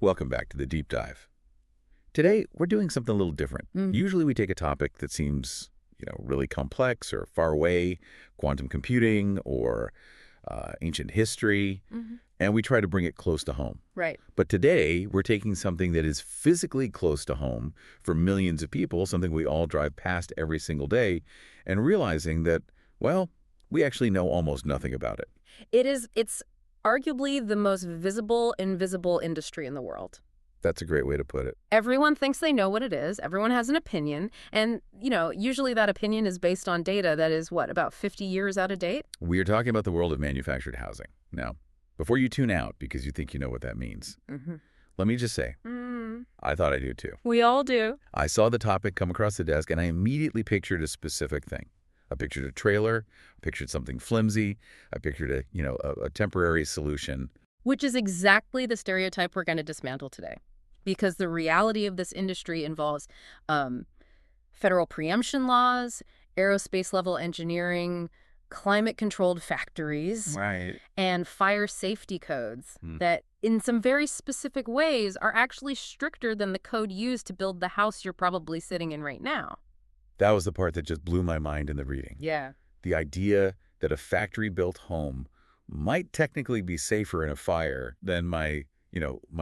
Welcome back to the Deep Dive. Today, we're doing something a little different. Usually we take a topic that seems, really complex or far away, quantum computing or ancient history, and we try to bring it close to home. Right. But today, we're taking something that is physically close to home for millions of people, something we all drive past every single day, and realizing that, well, we actually know almost nothing about it. It's arguably the most visible, invisible industry in the world. That's a great way to put it. Everyone thinks they know what it is. Everyone has an opinion. And, usually that opinion is based on data that is, about 50 years out of date? We are talking about the world of manufactured housing. Now, before you tune out because you think you know what that means, let me just say, I thought I do too. We all do. I saw the topic come across the desk and I immediately pictured a specific thing. I pictured a trailer, I pictured something flimsy, I pictured a temporary solution. Which is exactly the stereotype we're going to dismantle today. Because the reality of this industry involves federal preemption laws, aerospace-level engineering, climate-controlled factories, Right. and fire safety codes that, in some very specific ways, are actually stricter than the code used to build the house you're probably sitting in right now. That was the part that just blew my mind in the reading. Yeah. The idea that a factory-built home might technically be safer in a fire than my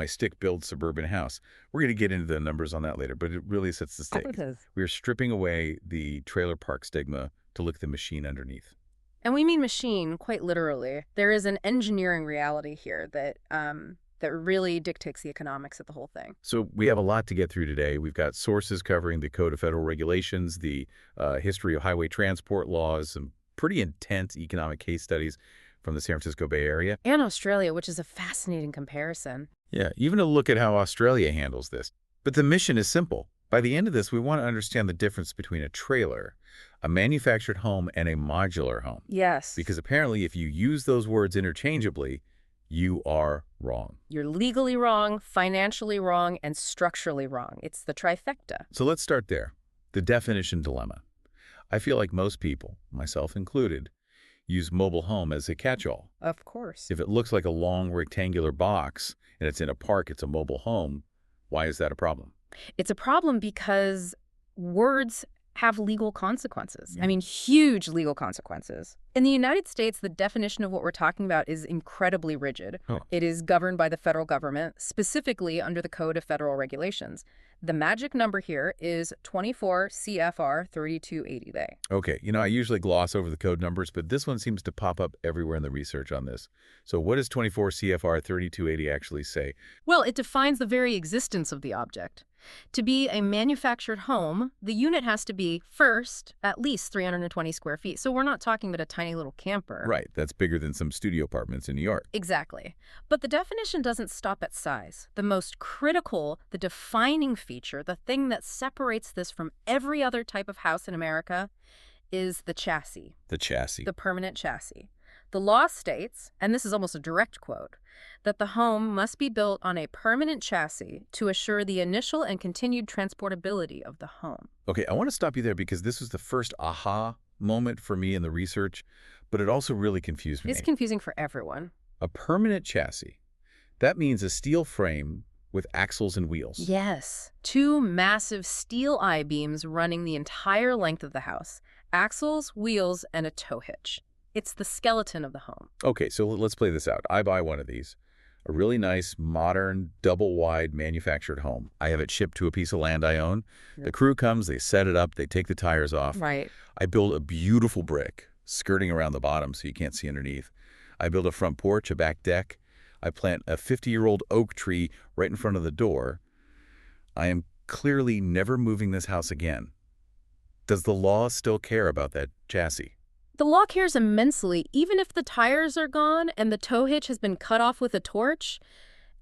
stick-built suburban house. We're going to get into the numbers on that later, but it really sets the stage. We're stripping away the trailer park stigma to look at the machine underneath. And we mean machine, quite literally. There is an engineering reality here that really dictates the economics of the whole thing. So we have a lot to get through today. We've got sources covering the Code of Federal Regulations, the history of highway transport laws, some pretty intense economic case studies from the San Francisco Bay Area. And Australia, which is a fascinating comparison. Yeah, even a look at how Australia handles this. But the mission is simple. By the end of this, we want to understand the difference between a trailer, a manufactured home, and a modular home. Yes. Because apparently if you use those words interchangeably, you are wrong. You're legally wrong, financially wrong, and structurally wrong. It's the trifecta. So let's start there. The definition dilemma. I feel like most people, myself included, use mobile home as a catch-all. Of course. If it looks like a long rectangular box and it's in a park, it's a mobile home, why is that a problem? It's a problem because words have legal consequences. Yeah. I mean, huge legal consequences. In the United States, the definition of what we're talking about is incredibly rigid. It is governed by the federal government, specifically under the Code of Federal Regulations. The magic number here is 24 CFR 3280A. Okay, I usually gloss over the code numbers, but this one seems to pop up everywhere in the research on this. So what does 24 CFR 3280 actually say? Well, it defines the very existence of the object. To be a manufactured home, the unit has to be, first, at least 320 square feet. So we're not talking about a tiny little camper. Right, that's bigger than some studio apartments in New York. Exactly. But the definition doesn't stop at size. The most critical, the defining feature, the thing that separates this from every other type of house in America is the chassis. The chassis. The permanent chassis. The law states, and this is almost a direct quote, that the home must be built on a permanent chassis to assure the initial and continued transportability of the home. Okay, I want to stop you there because this was the first aha moment for me in the research, but it also really confused me. It's confusing for everyone. A permanent chassis. That means a steel frame with axles and wheels. Yes. 2 massive steel I-beams running the entire length of the house. Axles, wheels, and a tow hitch. It's the skeleton of the home. Okay, so let's play this out. I buy one of these. A really nice, modern, double-wide manufactured home. I have it shipped to a piece of land I own. Yep. The crew comes, they set it up, they take the tires off. Right. I build a beautiful brick, skirting around the bottom so you can't see underneath. I build a front porch, a back deck. I plant a 50-year-old oak tree right in front of the door. I am clearly never moving this house again. Does the law still care about that chassis? The law cares immensely. Even if the tires are gone and the tow hitch has been cut off with a torch,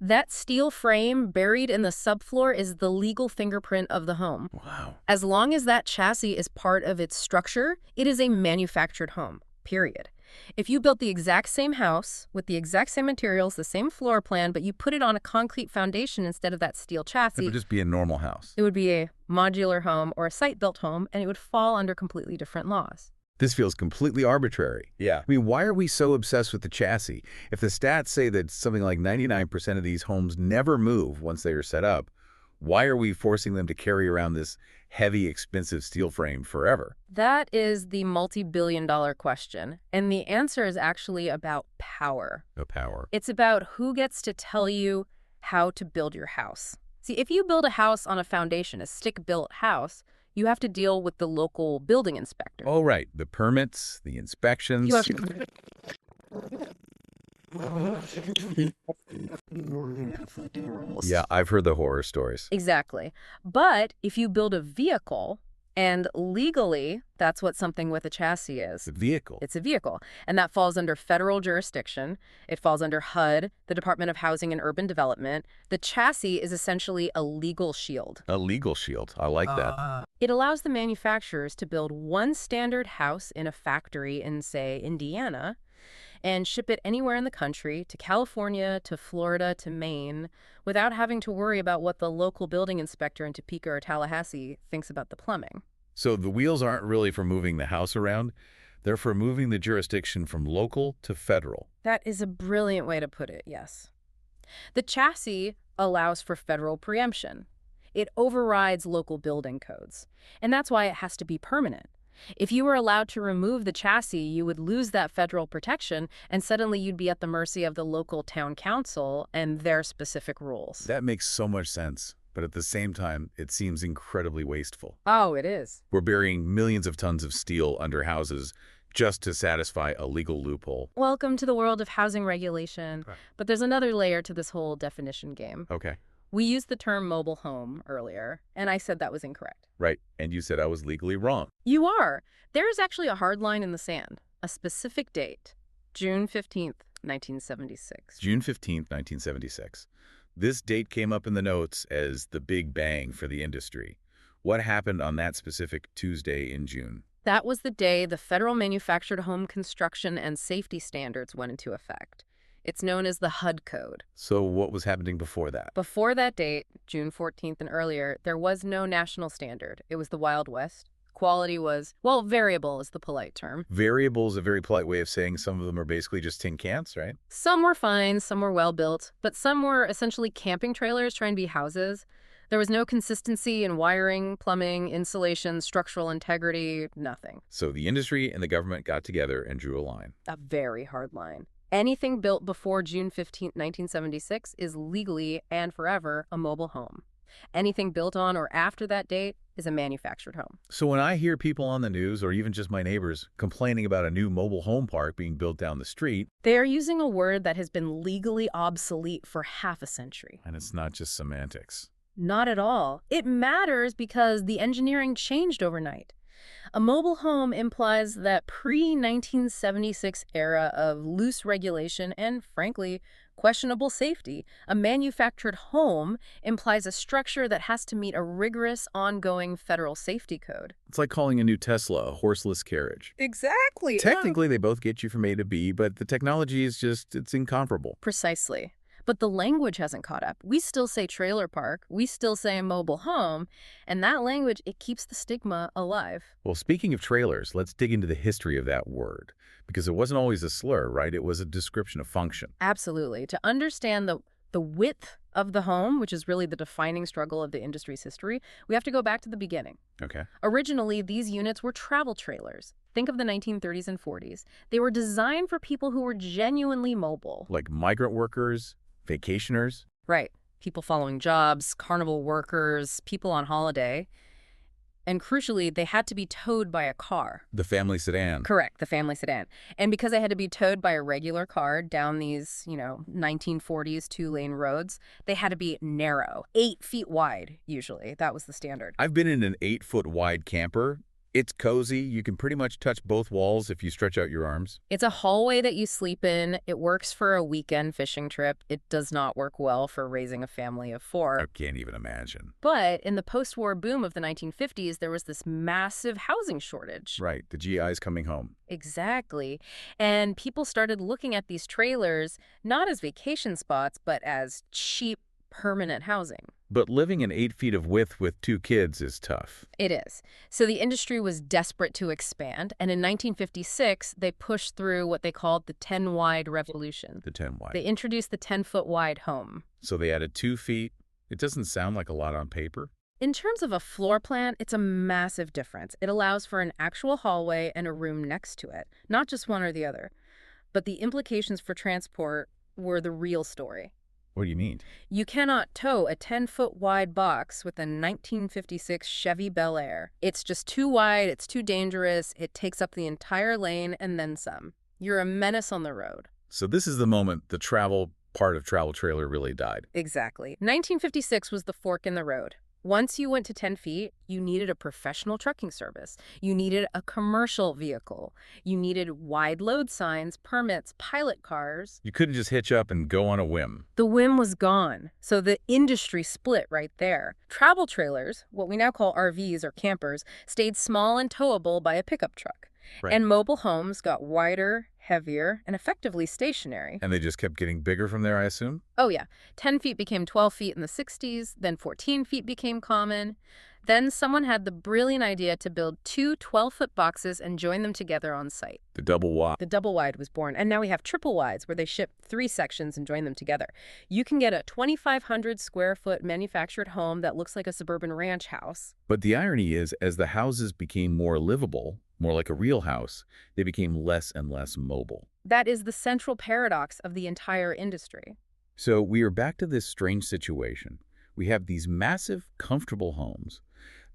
that steel frame buried in the subfloor is the legal fingerprint of the home. Wow. As long as that chassis is part of its structure, it is a manufactured home, period. If you built the exact same house with the exact same materials, the same floor plan, but you put it on a concrete foundation instead of that steel chassis, It would just be a normal house. it would be a modular home or a site-built home, and it would fall under completely different laws. This feels completely arbitrary. Yeah. I mean, why are we so obsessed with the chassis? If the stats say that something like 99% of these homes never move once they are set up, why are we forcing them to carry around this heavy, expensive steel frame forever? That is the multi-billion-dollar question, and the answer is actually about power. The power. It's about who gets to tell you how to build your house. See, if you build a house on a foundation, a stick-built house, you have to deal with the local building inspector. Oh, right. The permits, the inspections. You have Yeah, I've heard the horror stories. Exactly. But if you build a vehicle, and legally, that's what something with a chassis is. The vehicle. It's a vehicle, and that falls under federal jurisdiction. It falls under HUD, the Department of Housing and Urban Development. The chassis is essentially a legal shield. A legal shield. I like that. It allows the manufacturers to build one standard house in a factory in, say, Indiana, and ship it anywhere in the country, to California, to Florida, to Maine, without having to worry about what the local building inspector in Topeka or Tallahassee thinks about the plumbing. So the wheels aren't really for moving the house around. They're for moving the jurisdiction from local to federal. That is a brilliant way to put it, yes. The chassis allows for federal preemption. It overrides local building codes. And that's why it has to be permanent. If you were allowed to remove the chassis, you would lose that federal protection, and suddenly you'd be at the mercy of the local town council and their specific rules. That makes so much sense. But at the same time, it seems incredibly wasteful. Oh, it is. We're burying millions of tons of steel under houses just to satisfy a legal loophole. Welcome to the world of housing regulation. Right. But there's another layer to this whole definition game. Okay. We used the term mobile home earlier, and I said that was incorrect. Right. And you said I was legally wrong. You are. There is actually a hard line in the sand, a specific date, June 15th, 1976. June 15th, 1976. This date came up in the notes as the big bang for the industry. What happened on that specific Tuesday in June? That was the day the Federal Manufactured Home Construction and Safety Standards went into effect. It's known as the HUD Code. So what was happening before that? Before that date, June 14th and earlier, there was no national standard. It was the Wild West. Quality was, well, variable is the polite term. Variable is a very polite way of saying some of them are basically just tin cans, right? Some were fine, some were well-built, but some were essentially camping trailers trying to be houses. There was no consistency in wiring, plumbing, insulation, structural integrity, nothing. So the industry and the government got together and drew a line. A very hard line. Anything built before June 15, 1976 is legally and forever a mobile home. Anything built on or after that date is a manufactured home. So when I hear people on the news, or even just my neighbors, complaining about a new mobile home park being built down the street... They are using a word that has been legally obsolete for half a century. And it's not just semantics. Not at all. It matters because the engineering changed overnight. A mobile home implies that pre-1976 era of loose regulation and, frankly, questionable safety. A manufactured home implies a structure that has to meet a rigorous, ongoing federal safety code. It's like calling a new Tesla a horseless carriage. Exactly. Technically, they both get you from A to B, but the technology is just, it's incomparable. Precisely. But the language hasn't caught up. We still say trailer park, we still say mobile home, and that language, it keeps the stigma alive. Well, speaking of trailers, let's dig into the history of that word. Because it wasn't always a slur, right? It was a description of function. Absolutely. To understand the width of the home, which is really the defining struggle of the industry's history, we have to go back to the beginning. Okay. Originally, these units were travel trailers. Think of the 1930s and 40s. They were designed for people who were genuinely mobile. Like migrant workers, vacationers? Right. People following jobs, carnival workers, people on holiday. And crucially, they had to be towed by a car. The family sedan. Correct, the family sedan. And because they had to be towed by a regular car down these, 1940s two-lane roads, they had to be narrow, 8 feet wide, usually. That was the standard. I've been in an 8-foot wide camper. It's cozy. You can pretty much touch both walls if you stretch out your arms. It's a hallway that you sleep in. It works for a weekend fishing trip. It does not work well for raising a family of 4. I can't even imagine. But in the post-war boom of the 1950s, there was this massive housing shortage. Right, the GIs coming home. Exactly. And people started looking at these trailers not as vacation spots, but as cheap, permanent housing. But living in 8 feet of width with 2 kids is tough. It is. So the industry was desperate to expand, and in 1956, they pushed through what they called the 10-wide revolution. The 10 wide. They introduced the 10-foot-wide home. So they added 2 feet. It doesn't sound like a lot on paper. In terms of a floor plan, it's a massive difference. It allows for an actual hallway and a room next to it, not just one or the other. But the implications for transport were the real story. What do you mean? You cannot tow a 10-foot-wide box with a 1956 Chevy Bel Air. It's just too wide, it's too dangerous, it takes up the entire lane and then some. You're a menace on the road. So this is the moment the travel part of travel trailer really died. Exactly. 1956 was the fork in the road. Once you went to 10 feet, you needed a professional trucking service. You needed a commercial vehicle. You needed wide load signs, permits, pilot cars. You couldn't just hitch up and go on a whim. The whim was gone, so the industry split right there. Travel trailers, what we now call RVs or campers, stayed small and towable by a pickup truck. Right. And mobile homes got wider, heavier, and effectively stationary. And they just kept getting bigger from there, I assume? Oh yeah, 10 feet became 12 feet in the 60s, then 14 feet became common. Then someone had the brilliant idea to build 2 12-foot boxes and join them together on site. The double wide. The double wide was born, and now we have triple wides where they ship 3 sections and join them together. You can get a 2,500 square foot manufactured home that looks like a suburban ranch house. But the irony is, as the houses became more livable, more like a real house, they became less and less mobile. That is the central paradox of the entire industry. So we are back to this strange situation. We have these massive, comfortable homes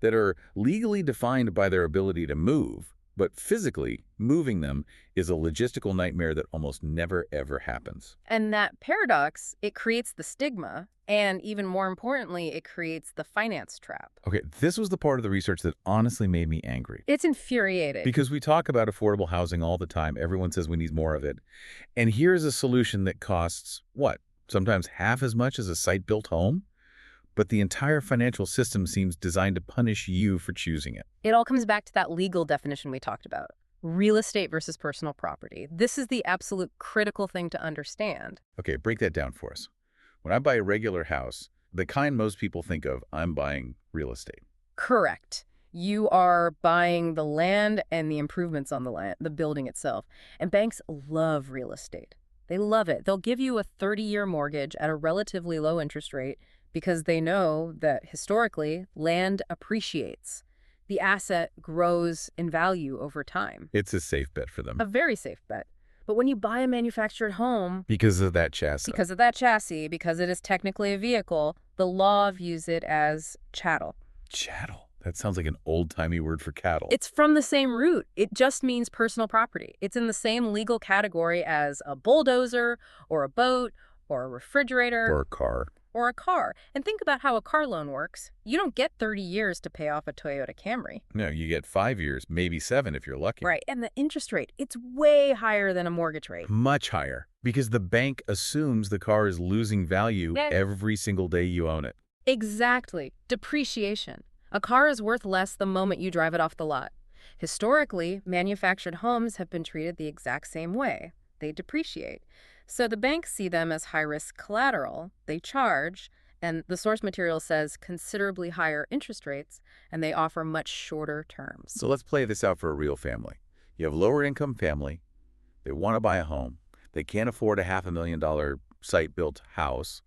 that are legally defined by their ability to move, but physically, moving them is a logistical nightmare that almost never, ever happens. And that paradox, it creates the stigma, and even more importantly, it creates the finance trap. Okay, this was the part of the research that honestly made me angry. It's infuriating. Because we talk about affordable housing all the time. Everyone says we need more of it. And here's a solution that costs, what, sometimes half as much as a site-built home? But the entire financial system seems designed to punish you for choosing it. It all comes back to that legal definition we talked about. Real estate versus personal property. This is the absolute critical thing to understand. Okay, break that down for us. When I buy a regular house, the kind most people think of, I'm buying real estate. Correct. You are buying the land and the improvements on the land, the building itself. And banks love real estate. They love it. They'll give you a 30-year mortgage at a relatively low interest rate because they know that historically, land appreciates. The asset grows in value over time. It's a safe bet for them. A very safe bet. But when you buy a manufactured home, Because of that chassis. because it is technically a vehicle, the law views it as chattel. Chattel. That sounds like an old-timey word for cattle. It's from the same root. It just means personal property. It's in the same legal category as a bulldozer or a boat or a refrigerator. Or a car. Or a car. And think about how a car loan works. You don't get 30 years to pay off a Toyota Camry. No, you get 5 years, maybe 7 if you're lucky. Right. And the interest rate, it's way higher than a mortgage rate. Much higher. Because the bank assumes the car is losing value every single day you own it. Exactly. Depreciation. A car is worth less the moment you drive it off the lot. Historically, manufactured homes have been treated the exact same way. They depreciate. So the banks see them as high-risk collateral. They charge, and the source material says considerably higher interest rates, and they offer much shorter terms. So let's play this out for a real family. You have a lower-income family. They want to buy a home. They can't afford a $500,000 site-built house,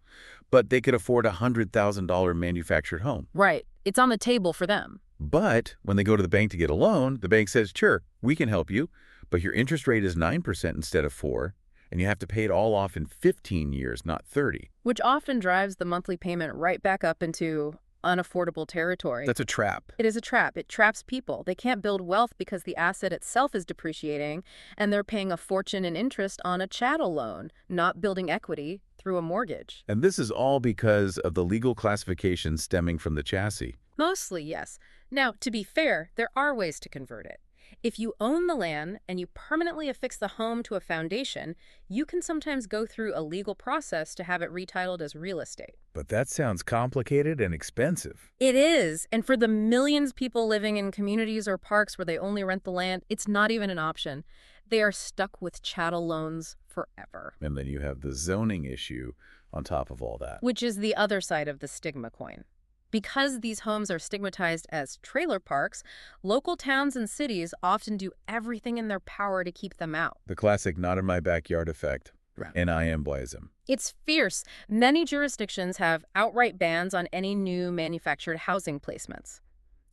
but they could afford a $100,000 manufactured home. Right. It's on the table for them. But when they go to the bank to get a loan, the bank says, sure, we can help you, but your interest rate is 9% instead of 4%. And you have to pay it all off in 15 years, not 30. Which often drives the monthly payment right back up into unaffordable territory. That's a trap. It is a trap. It traps people. They can't build wealth because the asset itself is depreciating, and they're paying a fortune in interest on a chattel loan, not building equity through a mortgage. And this is all because of the legal classification stemming from the chassis. Mostly, yes. Now, to be fair, there are ways to convert it. If you own the land and you permanently affix the home to a foundation, you can sometimes go through a legal process to have it retitled as real estate. But that sounds complicated and expensive. It is. And for the millions of people living in communities or parks where they only rent the land, it's not even an option. They are stuck with chattel loans forever. And then you have the zoning issue on top of all that. Which is the other side of the stigma coin. Because these homes are stigmatized as trailer parks, local towns and cities often do everything in their power to keep them out. The classic not in my backyard effect. Right. NIMBYism. It's fierce. Many jurisdictions have outright bans on any new manufactured housing placements.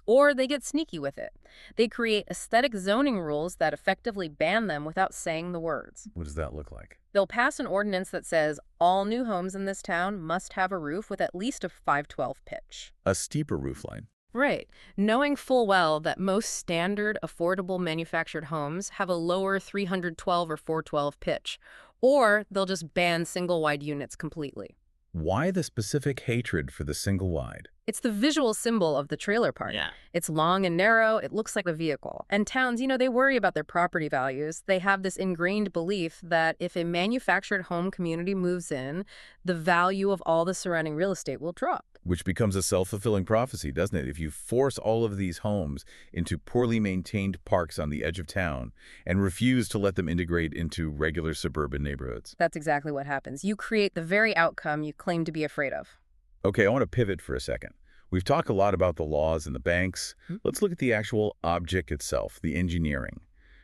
Or they get sneaky with it. They create aesthetic zoning rules that effectively ban them without saying the words. What does that look like? They'll pass an ordinance that says all new homes in this town must have a roof with at least a 512 pitch. A steeper roofline. Right. Knowing full well that most standard, affordable manufactured homes have a lower 312 or 412 pitch. Or they'll just ban single-wide units completely. Why the specific hatred for the single-wide? It's the visual symbol of the trailer park. Yeah. It's long and narrow. It looks like a vehicle. And towns, they worry about their property values. They have this ingrained belief that if a manufactured home community moves in, the value of all the surrounding real estate will drop. Which becomes a self-fulfilling prophecy, doesn't it? If you force all of these homes into poorly maintained parks on the edge of town and refuse to let them integrate into regular suburban neighborhoods. That's exactly what happens. You create the very outcome you claim to be afraid of. Okay, I want to pivot for a second. We've talked a lot about the laws and the banks. Let's look at the actual object itself, the engineering.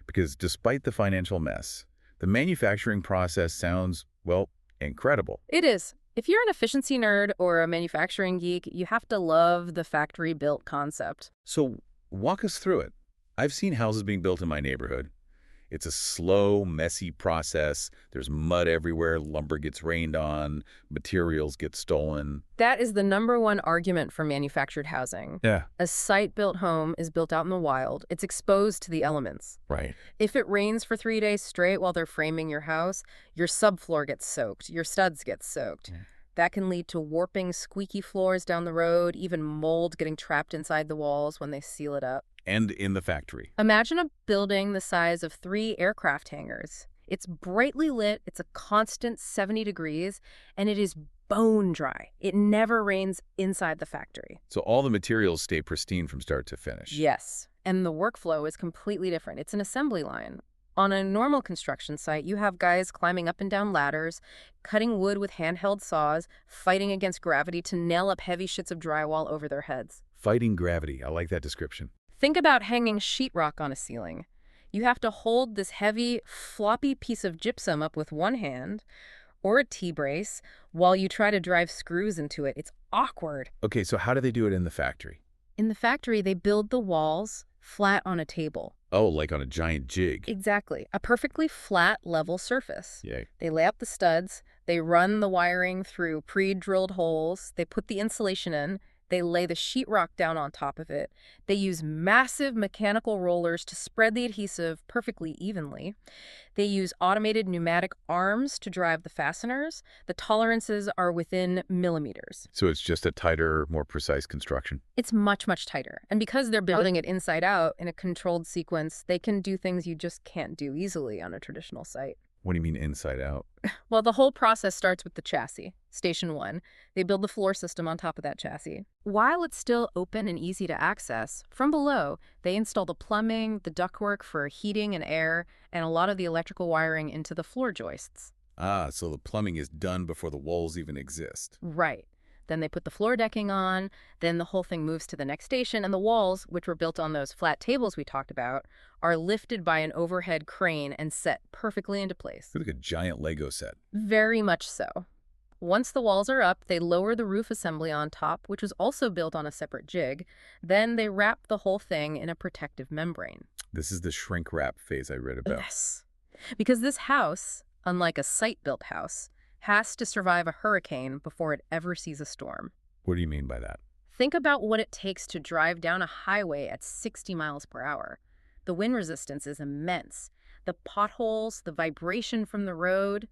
Because despite the financial mess, the manufacturing process sounds, well, incredible. It is. If you're an efficiency nerd or a manufacturing geek, you have to love the factory-built concept. So walk us through it. I've seen houses being built in my neighborhood. It's a slow, messy process. There's mud everywhere, lumber gets rained on, materials get stolen. That is the #1 argument for manufactured housing. Yeah. A site-built home is built out in the wild. It's exposed to the elements. Right. If it rains for 3 days straight while they're framing your house, your subfloor gets soaked, your studs get soaked. That can lead to warping, squeaky floors down the road, even mold getting trapped inside the walls when they seal it up. And in the factory. Imagine a building the size of 3 aircraft hangars. It's brightly lit, it's a constant 70 degrees, and it is bone dry. It never rains inside the factory. So all the materials stay pristine from start to finish. Yes, and the workflow is completely different. It's an assembly line. On a normal construction site, you have guys climbing up and down ladders, cutting wood with handheld saws, fighting against gravity to nail up heavy sheets of drywall over their heads. Fighting gravity. I like that description. Think about hanging sheetrock on a ceiling. You have to hold this heavy, floppy piece of gypsum up with one hand, or a T-brace, while you try to drive screws into it. It's awkward. Okay, so how do they do it in the factory? In the factory, they build the walls flat on a table. Oh, like on a giant jig. Exactly. A perfectly flat, level surface. Yay. They lay up the studs, they run the wiring through pre-drilled holes, they put the insulation in, they lay the sheetrock down on top of it. They use massive mechanical rollers to spread the adhesive perfectly evenly. They use automated pneumatic arms to drive the fasteners. The tolerances are within millimeters. So it's just a tighter, more precise construction. It's much, much tighter. And because they're building it inside out in a controlled sequence, they can do things you just can't do easily on a traditional site. What do you mean inside out? Well, the whole process starts with the chassis, station 1. They build the floor system on top of that chassis. While it's still open and easy to access, from below, they install the plumbing, the ductwork for heating and air, and a lot of the electrical wiring into the floor joists. Ah, so the plumbing is done before the walls even exist. Right. Then they put the floor decking on, then the whole thing moves to the next station, and the walls, which were built on those flat tables we talked about, are lifted by an overhead crane and set perfectly into place. It's like a giant Lego set. Very much so. Once the walls are up, they lower the roof assembly on top, which was also built on a separate jig. Then they wrap the whole thing in a protective membrane. This is the shrink wrap phase I read about. Yes. Because this house, unlike a site-built house, has to survive a hurricane before it ever sees a storm. What do you mean by that? Think about what it takes to drive down a highway at 60 miles per hour. The wind resistance is immense. The potholes, the vibration from the road,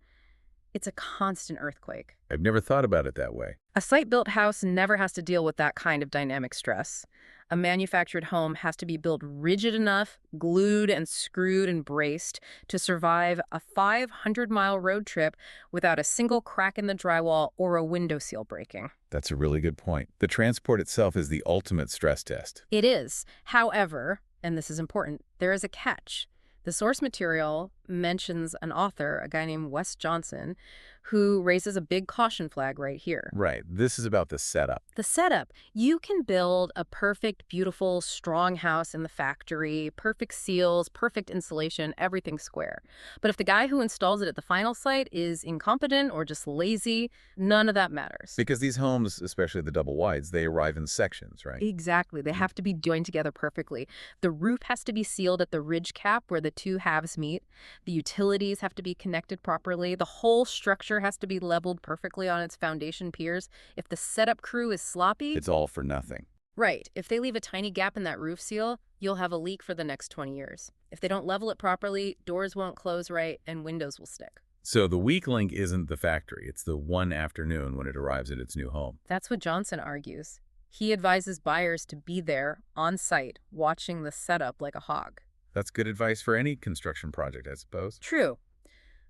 it's a constant earthquake. I've never thought about it that way. A site-built house never has to deal with that kind of dynamic stress. A manufactured home has to be built rigid enough, glued and screwed and braced to survive a 500-mile road trip without a single crack in the drywall or a window seal breaking. That's a really good point. The transport itself is the ultimate stress test. It is. However, and this is important, there is a catch. The source material, mentions an author, a guy named Wes Johnson, who raises a big caution flag right here. Right. This is about the setup. The setup. You can build a perfect, beautiful, strong house in the factory, perfect seals, perfect insulation, everything square. But if the guy who installs it at the final site is incompetent or just lazy, none of that matters. Because these homes, especially the double wides, they arrive in sections, right? Exactly. They have to be joined together perfectly. The roof has to be sealed at the ridge cap where the two halves meet. The utilities have to be connected properly. The whole structure has to be leveled perfectly on its foundation piers. If the setup crew is sloppy... It's all for nothing. Right. If they leave a tiny gap in that roof seal, you'll have a leak for the next 20 years. If they don't level it properly, doors won't close right and windows will stick. So the weak link isn't the factory. It's the one afternoon when it arrives at its new home. That's what Johnson argues. He advises buyers to be there, on site, watching the setup like a hawk. That's good advice for any construction project, I suppose. True.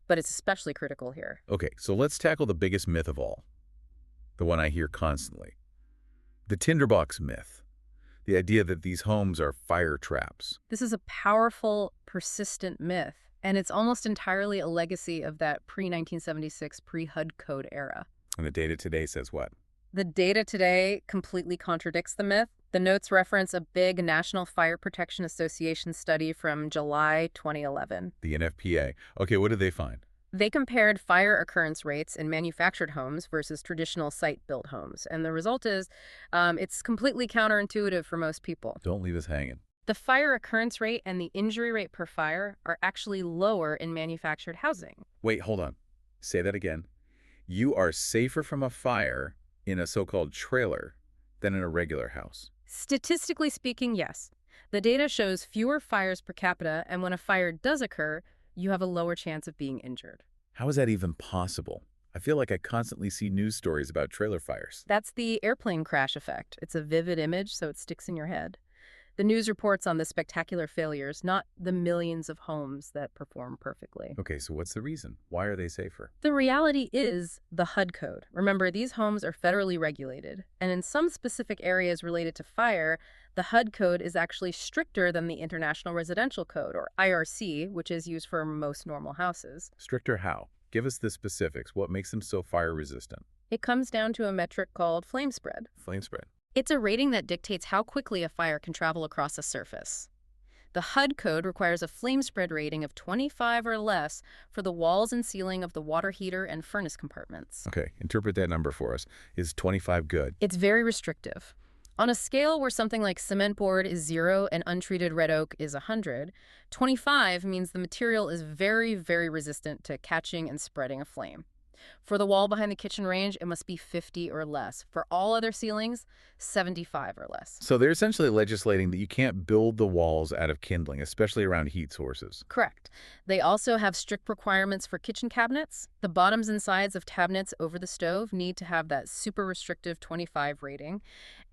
But it's especially critical here. Okay, so let's tackle the biggest myth of all. The one I hear constantly. The tinderbox myth. The idea that these homes are fire traps. This is a powerful, persistent myth, and it's almost entirely a legacy of that pre-1976, pre-HUD Code era. And the data today says what? The data today completely contradicts the myth. The notes reference a big National Fire Protection Association study from July 2011. The NFPA. Okay, what did they find? They compared fire occurrence rates in manufactured homes versus traditional site-built homes. And the result is it's completely counterintuitive for most people. Don't leave us hanging. The fire occurrence rate and the injury rate per fire are actually lower in manufactured housing. Wait, hold on. Say that again. You are safer from a fire in a so-called trailer than in a regular house. Statistically speaking, yes. The data shows fewer fires per capita, and when a fire does occur, you have a lower chance of being injured. How is that even possible? I feel like I constantly see news stories about trailer fires. That's the airplane crash effect. It's a vivid image, so it sticks in your head. The news reports on the spectacular failures, not the millions of homes that perform perfectly. Okay, so what's the reason? Why are they safer? The reality is the HUD Code. Remember, these homes are federally regulated, and in some specific areas related to fire, the HUD Code is actually stricter than the International Residential Code, or IRC, which is used for most normal houses. Stricter how? Give us the specifics. What makes them so fire resistant? It comes down to a metric called flame spread. Flame spread. It's a rating that dictates how quickly a fire can travel across a surface. The HUD Code requires a flame spread rating of 25 or less for the walls and ceiling of the water heater and furnace compartments. Okay, interpret that number for us. Is 25 good? It's very restrictive. On a scale where something like cement board is 0 and untreated red oak is 100, 25 means the material is very, very resistant to catching and spreading a flame. For the wall behind the kitchen range, it must be 50 or less. For all other ceilings, 75 or less. So they're essentially legislating that you can't build the walls out of kindling, especially around heat sources. Correct. They also have strict requirements for kitchen cabinets. The bottoms and sides of cabinets over the stove need to have that super restrictive 25 rating,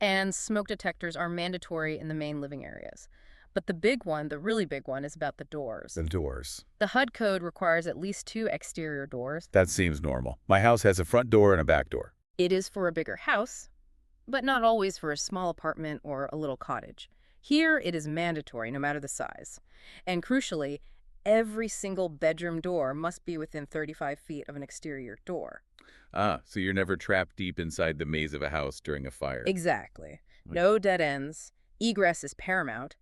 and smoke detectors are mandatory in the main living areas. But the big one, the really big one, is about the doors. The doors. The HUD Code requires at least 2 exterior doors. That seems normal. My house has a front door and a back door. It is for a bigger house, but not always for a small apartment or a little cottage. Here, it is mandatory, no matter the size. And crucially, every single bedroom door must be within 35 feet of an exterior door. Ah, so you're never trapped deep inside the maze of a house during a fire. Exactly. No dead ends. Egress is paramount.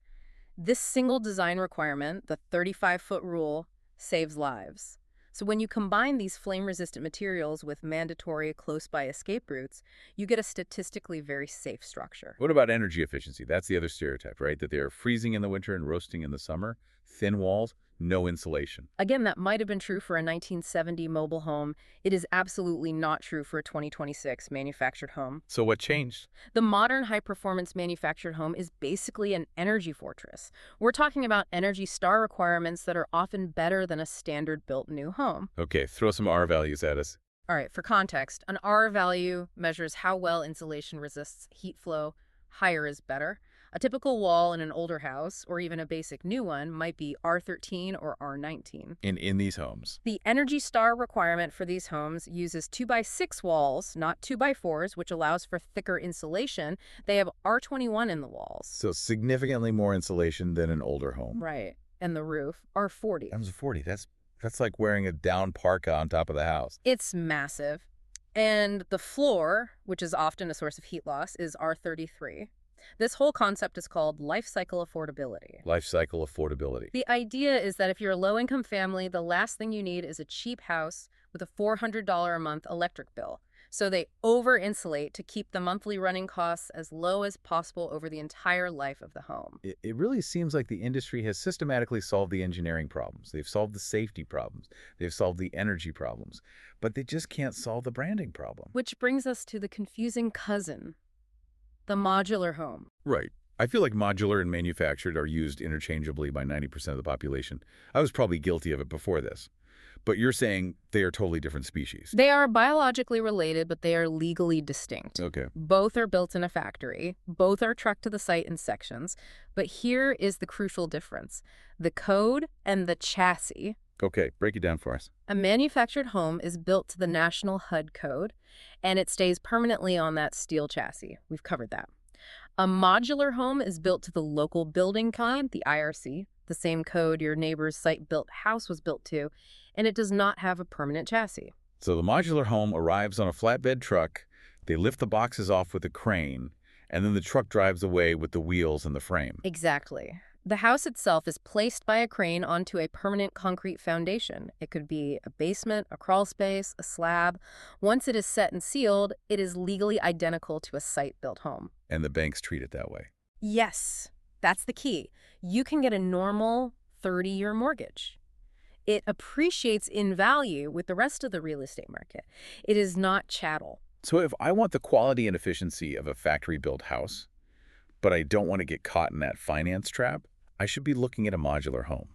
This single design requirement, the 35-foot rule, saves lives. So when you combine these flame-resistant materials with mandatory close-by escape routes, you get a statistically very safe structure. What about energy efficiency? That's the other stereotype, right? That they are freezing in the winter and roasting in the summer. Thin walls, no insulation. Again, that might have been true for a 1970 mobile home. It is absolutely not true for a 2026 manufactured home. So what changed? The modern high-performance manufactured home is basically an energy fortress. We're talking about Energy Star requirements that are often better than a standard-built new home. Okay, throw some R values at us. All right, for context, an R value measures how well insulation resists heat flow. Higher is better. A typical wall in an older house, or even a basic new one, might be R13 or R19. In these homes. The Energy Star requirement for these homes uses 2x6 walls, not 2x4s, which allows for thicker insulation. They have R21 in the walls. So significantly more insulation than an older home. Right. and the roof are 40. Times 40. That's like wearing a down parka on top of the house. It's massive. And the floor, which is often a source of heat loss, is R33. This whole concept is called life cycle affordability. Life cycle affordability. The idea is that if you're a low-income family, the last thing you need is a cheap house with a $400 a month electric bill. So they over-insulate to keep the monthly running costs as low as possible over the entire life of the home. It really seems like the industry has systematically solved the engineering problems. They've solved the safety problems. They've solved the energy problems. But they just can't solve the branding problem. Which brings us to the confusing cousin, the modular home. Right. I feel like modular and manufactured are used interchangeably by 90% of the population. I was probably guilty of it before this. But you're saying they are totally different species. They are biologically related, but they are legally distinct. Okay. Both are built in a factory. Both are trucked to the site in sections. But here is the crucial difference: the code and the chassis. Okay, break it down for us. A manufactured home is built to the national HUD Code, and it stays permanently on that steel chassis. We've covered that. A modular home is built to the local building code, the IRC, the same code your neighbor's site-built house was built to, and it does not have a permanent chassis. So the modular home arrives on a flatbed truck, they lift the boxes off with a crane, and then the truck drives away with the wheels and the frame. Exactly. The house itself is placed by a crane onto a permanent concrete foundation. It could be a basement, a crawl space, a slab. Once it is set and sealed, it is legally identical to a site-built home. And the banks treat it that way. Yes, that's the key. You can get a normal 30-year mortgage. It appreciates in value with the rest of the real estate market. It is not chattel. So if I want the quality and efficiency of a factory-built house, but I don't want to get caught in that finance trap, I should be looking at a modular home.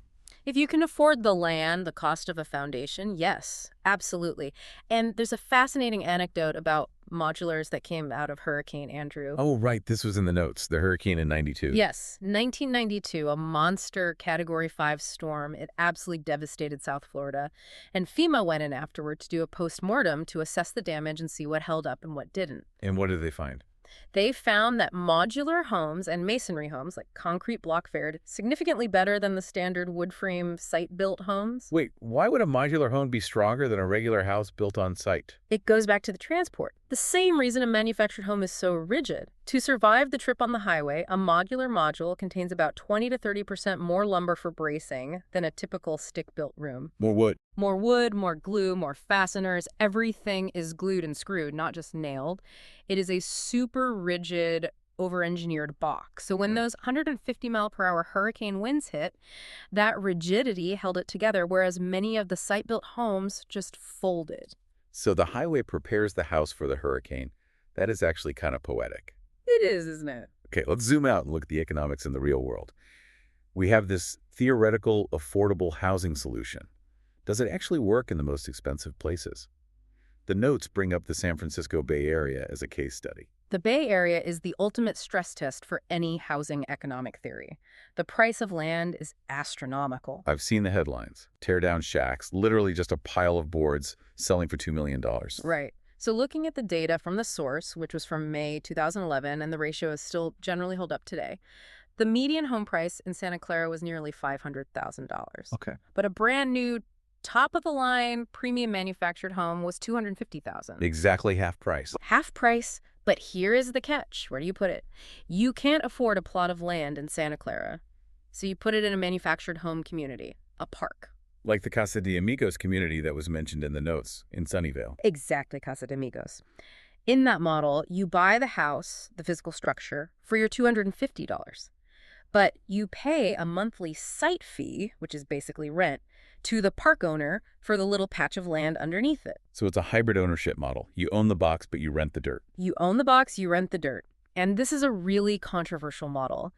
If you can afford the land, the cost of a foundation, yes, absolutely. And there's a fascinating anecdote about modulars that came out of Hurricane Andrew. Oh, right. This was in the notes. The hurricane in 92. Yes, 1992, a monster Category 5 storm. It absolutely devastated South Florida. And FEMA went in afterward to do a post-mortem to assess the damage and see what held up and what didn't. And what did they find? They found that modular homes and masonry homes, like concrete block, fared significantly better than the standard wood frame site-built homes. Wait, why would a modular home be stronger than a regular house built on site? It goes back to the transport. The same reason a manufactured home is so rigid. To survive the trip on the highway, a modular module contains about 20 to 30% more lumber for bracing than a typical stick-built room. More wood. More wood, more glue, more fasteners. Everything is glued and screwed, not just nailed. It is a super rigid, over-engineered box. So when those 150-mile-per-hour hurricane winds hit, that rigidity held it together, whereas many of the site-built homes just folded. So the highway prepares the house for the hurricane. That is actually kind of poetic. It is, isn't it? Okay, let's zoom out and look at the economics in the real world. We have this theoretical, affordable housing solution. Does it actually work in the most expensive places? The notes bring up the San Francisco Bay Area as a case study. The Bay Area is the ultimate stress test for any housing economic theory. The price of land is astronomical. I've seen the headlines. Tear down shacks, literally just a pile of boards selling for $2 million. Right. So looking at the data from the source, which was from May 2011, and the ratio is still generally held up today, the median home price in Santa Clara was nearly $500,000. Okay. But a brand new top-of-the-line premium manufactured home was $250,000. Exactly half price. Half price, but here is the catch. Where do you put it? You can't afford a plot of land in Santa Clara, so you put it in a manufactured home community, a park. Like the Casa de Amigos community that was mentioned in the notes in Sunnyvale. Exactly, Casa de Amigos. In that model, you buy the house, the physical structure, for your $250. But you pay a monthly site fee, which is basically rent, to the park owner for the little patch of land underneath it. So it's a hybrid ownership model. You own the box, but you rent the dirt. You own the box, you rent the dirt. And this is a really controversial model.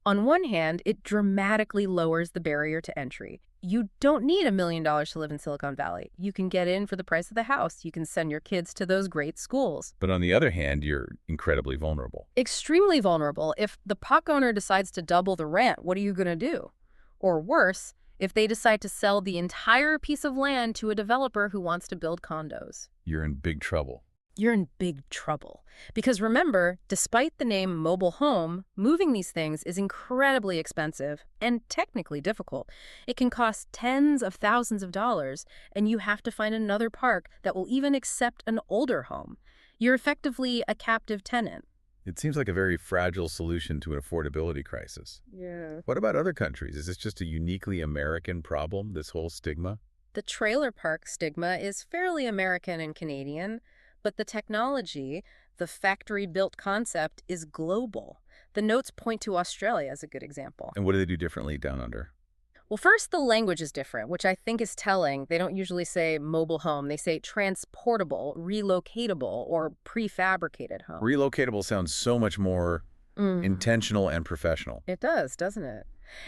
On one hand, it dramatically lowers the barrier to entry. You don't need $1 million to live in Silicon Valley. You can get in for the price of the house. You can send your kids to those great schools. But on the other hand, you're incredibly vulnerable. Extremely vulnerable. If the park owner decides to double the rent, what are you going to do? Or worse, if they decide to sell the entire piece of land to a developer who wants to build condos. You're in big trouble. you're in big trouble. Because remember, despite the name mobile home, moving these things is incredibly expensive and technically difficult. It can cost tens of thousands of dollars, and you have to find another park that will even accept an older home. You're effectively a captive tenant. It seems like a very fragile solution to an affordability crisis. Yeah. What about other countries? Is this just a uniquely American problem, this whole stigma? The trailer park stigma is fairly American and Canadian, but the technology, the factory-built concept, is global. The notes point to Australia as a good example. And what do they do differently down under? Well, first, the language is different, which I think is telling. They don't usually say mobile home. They say transportable, relocatable, or prefabricated home. Relocatable sounds so much more intentional and professional. It does, doesn't it?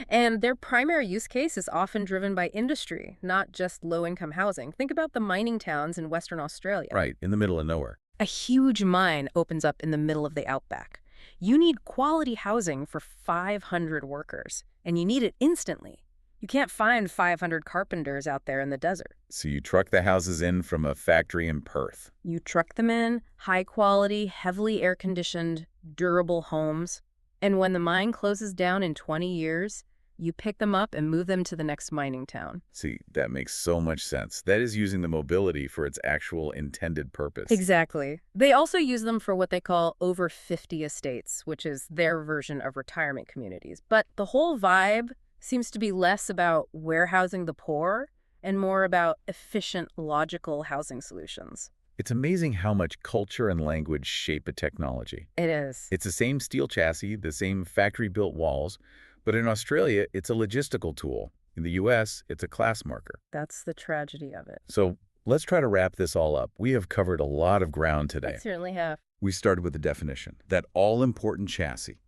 And their primary use case is often driven by industry, not just low-income housing. Think about the mining towns in Western Australia. Right, in the middle of nowhere. A huge mine opens up in the middle of the outback. You need quality housing for 500 workers, and you need it instantly. You can't find 500 carpenters out there in the desert. So you truck the houses in from a factory in Perth. You truck them in, high-quality, heavily air-conditioned, durable homes. And when the mine closes down in 20 years, you pick them up and move them to the next mining town. See, that makes so much sense. That is using the mobility for its actual intended purpose. Exactly. They also use them for what they call over 50 estates, which is their version of retirement communities. But the whole vibe seems to be less about warehousing the poor and more about efficient, logical housing solutions. It's amazing how much culture and language shape a technology. It is. It's the same steel chassis, the same factory-built walls, but in Australia, it's a logistical tool. In the US, it's a class marker. That's the tragedy of it. So let's try to wrap this all up. We have covered a lot of ground today. We certainly have. We started with the definition, that all-important chassis,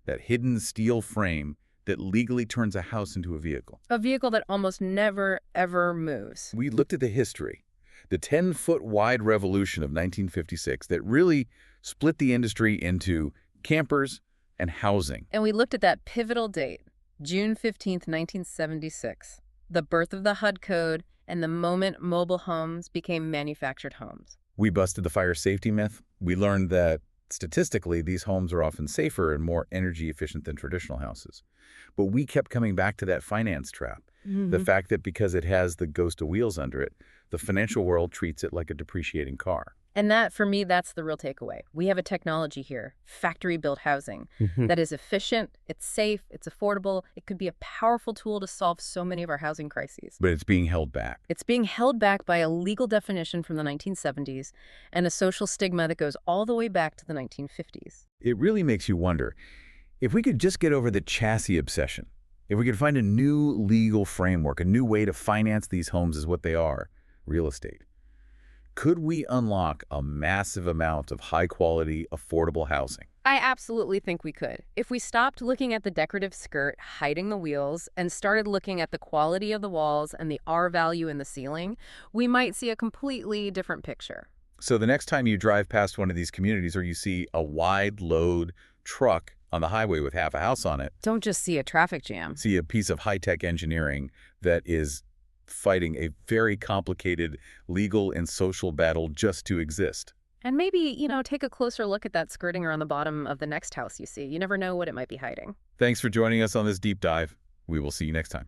that hidden steel frame that legally turns a house into a vehicle. A vehicle that almost never, ever moves. We looked at the history, the 10-foot wide revolution of 1956 that really split the industry into campers and housing. And we looked at that pivotal date, June 15th, 1976, the birth of the HUD Code and the moment mobile homes became manufactured homes. We busted the fire safety myth. We learned that statistically, these homes are often safer and more energy efficient than traditional houses. But we kept coming back to that finance trap. The fact that because it has the ghost of wheels under it, the financial world treats it like a depreciating car. And that, for me, that's the real takeaway. We have a technology here, factory-built housing, that is efficient, it's safe, it's affordable. It could be a powerful tool to solve so many of our housing crises. But it's being held back. It's being held back by a legal definition from the 1970s and a social stigma that goes all the way back to the 1950s. It really makes you wonder, if we could just get over the chassis obsession, if we could find a new legal framework, a new way to finance these homes as what they are, real estate, could we unlock a massive amount of high-quality, affordable housing? I absolutely think we could. If we stopped looking at the decorative skirt hiding the wheels and started looking at the quality of the walls and the R value in the ceiling, we might see a completely different picture. So the next time you drive past one of these communities or you see a wide load truck on the highway with half a house on it, don't just see a traffic jam. See a piece of high-tech engineering that is fighting a very complicated legal and social battle just to exist. And maybe, take a closer look at that skirting around the bottom of the next house you see. You never know what it might be hiding. Thanks for joining us on this deep dive. We will see you next time.